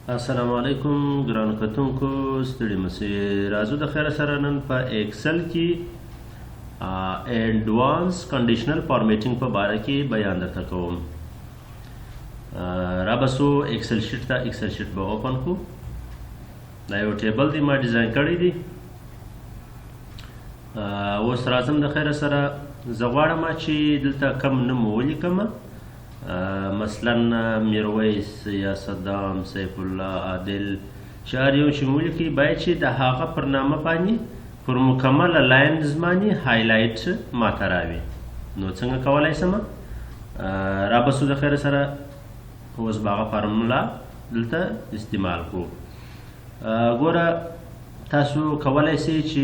السلام علیکم ګرانو کتونکو، ستړي مسئ. راځو د خیر سره نن په ایکسل کې ایڈوانس کنډیشنل فارمیټینګ په باره کې بیان درته کوم. را بسو ایکسل شیټ ته ایکسل شیټ به اوپن کو. دا یو ټیبل دی ما ډیزاین کړی دی. اوس راځم د خیر سره زه غواړم چې دلته کم نوم ولیکم، مثلا میرویس یا صدام، سیف الله، عادل، چار یو چې ولیکي باید چې د هغه پر نامه باندې پر مکمله لاینز باندې هایلایټ ماته راوي. نو څنګه کولی شم؟ را بسو د خیر سره اوس به هغه فارمولا دلته استعمال کړو. ګوره تاسو کولی شئ چې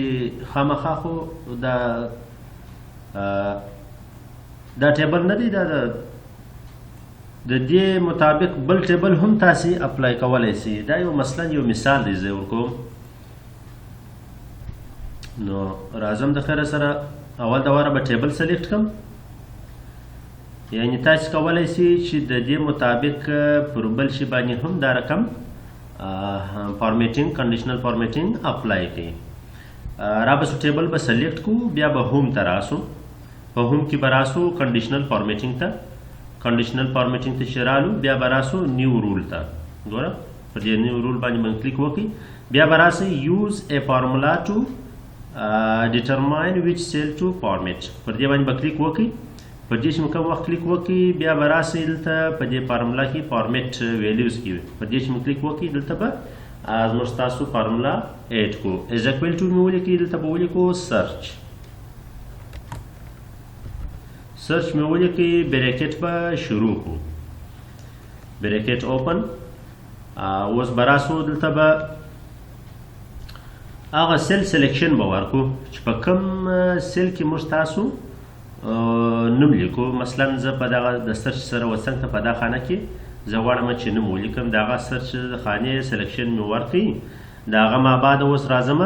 خامخا خو دا ټیبل نه دی، دا د دې مطابق بل ټیبل هم تاسو اپلای کولی شئ. دا یو مثلا یو مثال دی زه ورکوم. نو راځم د خیر سره اول د واره به ټیبل سلیکټ کړم، یعنی تاسو کولی شئ چې د دې مطابق پر بل شي باندې هم دا رقم فارمیټینګ کنډیشنل فارمیټینګ اپلای کړئ. را به ټیبل به سلیکټ کو، بیا به هوم ته راسو. په هوم کې به راسو کنډیشنل فارمیټینګ ته. کنډیشنل فارمیټینګ ته چې رالو بیا به راسو نیو رول ته. ګوره پر دې نیو رول باندې باندې کلیک وکړئ. بیا به راسئ یوز ا فارمولا ټو ډیټرماین ویچ سیل ټو فارمیټ. پر دې باندې به کلیک وکړئ. پر دې چې مو کوم وخت کلیک وکړئ بیا به راسئ دلته په دې فارمولا کې فارمیټ ویلیوز کې پر دې چې مو کلیک وکړئ دلته به زموږ ستاسو فارمولا ایډ کړو. از اکوال ټو مې ولیکئ، دلته به ولیکو سرچ. سرچ میں ولیکئ، بریکٹ به شروع کو، بریکٹ اوپن. اوس به راسو دلته به هغه سیل سلیکشن به ورکو چې په کوم سیل کې موږ تاسو نوم لیکو. مثلا زه په دغه د سرچ سره وڅنګ ته په دا خانه کې زه غواړم چې نوم ولیکم. د هغه سرچ د خانې سلیکشن مې ورکړئ. د هغه ما بعد اوس راځم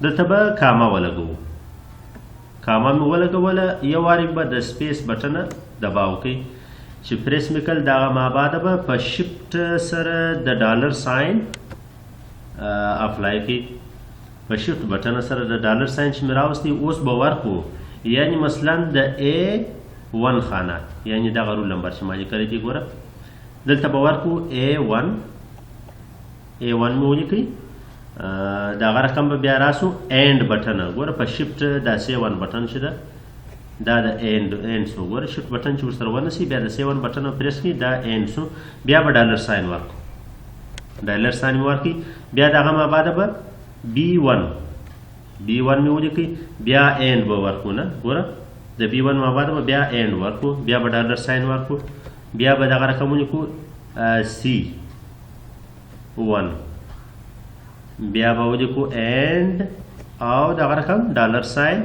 دلته به کاما ولګوو. کاما مې ولګوله، یو وارې به د سپیس بټنه دباو کړئ چې پریس مې کړل. د هغه ما بعد به په شفټ سره د ډالر ساین اپلای کړئ. په شفټ بټنه سره د ډالر ساین چې مې راوستی اوس به ورکو، یعنی مثلا د A1 خانه، یعنی دغه رول نمبر چې ما لیکلی دی. ګوره دلته به ورکو A1 مې ولیکئ. دغه رقم به بیا راسو اینډ بټن. ګوره په شفټ دا C1 بټن چې ده دا د اینډ سو. ګوره شفټ بټن چې ورسره ونیسئ بیا د C1 بټن پریس کړئ، دا اینډ سو. بیا به ډالر ساین ورکو، ډالر ساین مې ورکړئ. بیا دغه ما بعد به B1 مې ولیکئ، بیا اینډ به ورکو. نه ګوره د B1 ما بعد به بیا اینډ ورکو، بیا به ډالر ساین ورکو، بیا به دغه رقم ولیکو C1، بیا به ولیکو اینډ او دغه رقم ډالر ساین،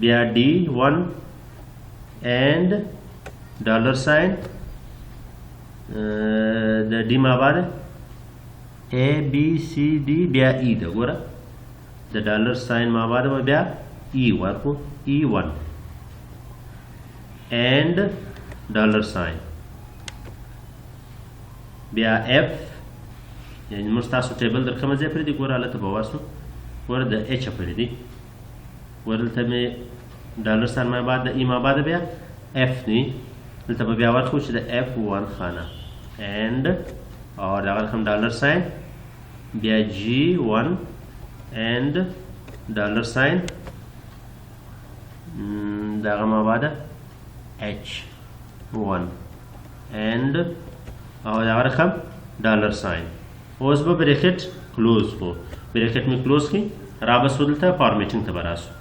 بیا D1 اینډ ډالر ساین. د D ما بعد ABCD بیا E ده. ګوره د ډالر ساین ما بعد به بیا E ورکو، E1 اینډ ډالر ساین، بیا F. یعنی موږ تاسو ټیبل در کومه ځای پرې دی. ګوره هلته به واسو، ګوره د H پرې دی. ګوره دلته مې ډالر ساین ما بعد د E ما بعد بیا F دی. دلته به بیا ورکو چې د F1 خانه اینډ او دغه رقم ډالر ساین، بیا G1 اینډ ډالر ساین، دغه ما بعد H1 اینډ او دغه رقم ډالر ساین. اوس به بریکٹ کلوز کو، بریکٹ میں کلوز کی. را بسو دلته فارمیټینګ ته به راسو.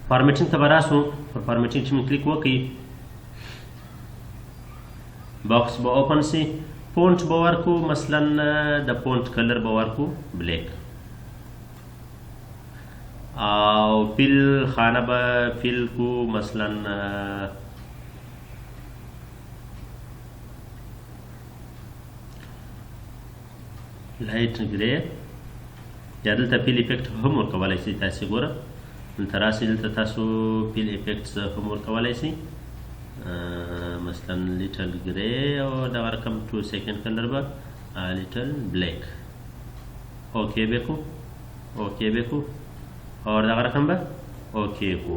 فارمیټینګ ته به راسو. پر فارمیټینګ چې مې کلیک وکړئ باکس به اوپن سي. فونټ به ورکو، مثلا د فونټ کلر به ورکو بلیک، او فیل خانه به فیل کو مثلا لایټ ګری. یا دلته فیل افیکټ هم ورکولی شئ تاسې. ګوره دلته راسئ، دلته تاسو فیل افیکټس هم ورکولی شئ. مثلا لیټل ګری او دغه رقم 2 سیکنډ کلر به لیټل بلیک اوکی ಬೇಕು اوکی ಬೇಕು और دغه رقم به اوکی کو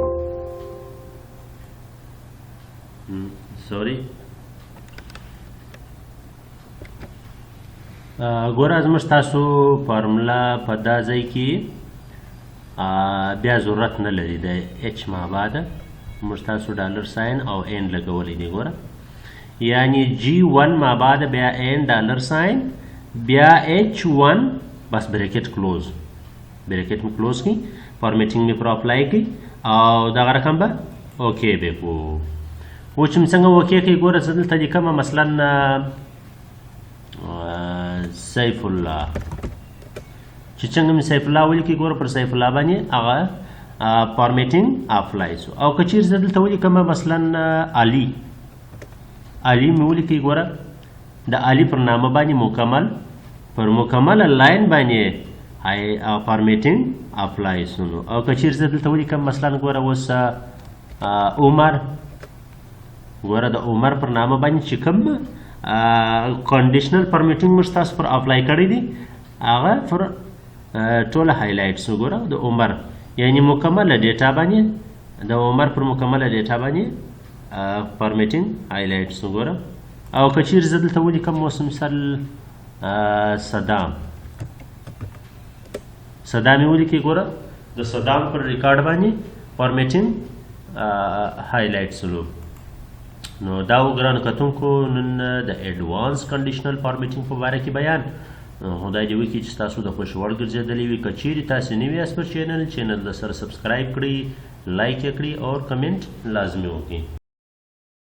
سوري ګوره زموږ تاسو فارمولا په دا ځای کې بیا ضرورت نه لري د اچ ما بعد موږ تاسو ډالر ساين او ان لګولی دی ګوره یعنی G1 ما بعد بیا n ډالر ساين بیا H1 بس بریکٹ کلوز بریکٹ میں کلوز کی فارمیټینګ می پر اپلای کی او دغه رقم به اوکی به کو و چې څنګه اوکی کی ګوره زه دلته لیکم مثلا سیف الله چې څنګه مې سیف الله ولیکي ګوره پر سیف الله باندې هغه فارمیټینګ اپلای سو او که چیرې زه دلته ولیکم مثلا علي علي مې ولیکي ګوره د علي پر نامه باندې مکمل پر مکمل لاین باندې فارمیټینګ اپلای سونو او که چیرې زه دلته ولیکم مثلا ګوره اوس عمر ګوره د عمر پر نامه باندې چې کوم کنډیشنل پرمیټینګ موږ تاسو پر اپلای کړی دی هغه پر ټوله هایلایټس وګوره د عمر یعنی مکمله ډیټا باندې د عمر پر مکمله ډیټا باندې فارمیټینګ هایلایټس وګوره او که چیرې زه دلته ولیکم اوس مثال صدام صدام یې ولیکئ ګوره د صدام پر ریکارډ باندې فارمیټینګ هایلایټس نو دا وګرانو کتونکو نن د ایډوانس کنډیشنل فارمیټینګ په باره کې بیان خدای دې وکړي چې تاسو د خوښ وړ ګرځېدلي وي که چیرې تاسې نوي یاست پر چینل د سره سبسکرایب کړئ لایک یې کړئ او کمنټ لازمي وکړئ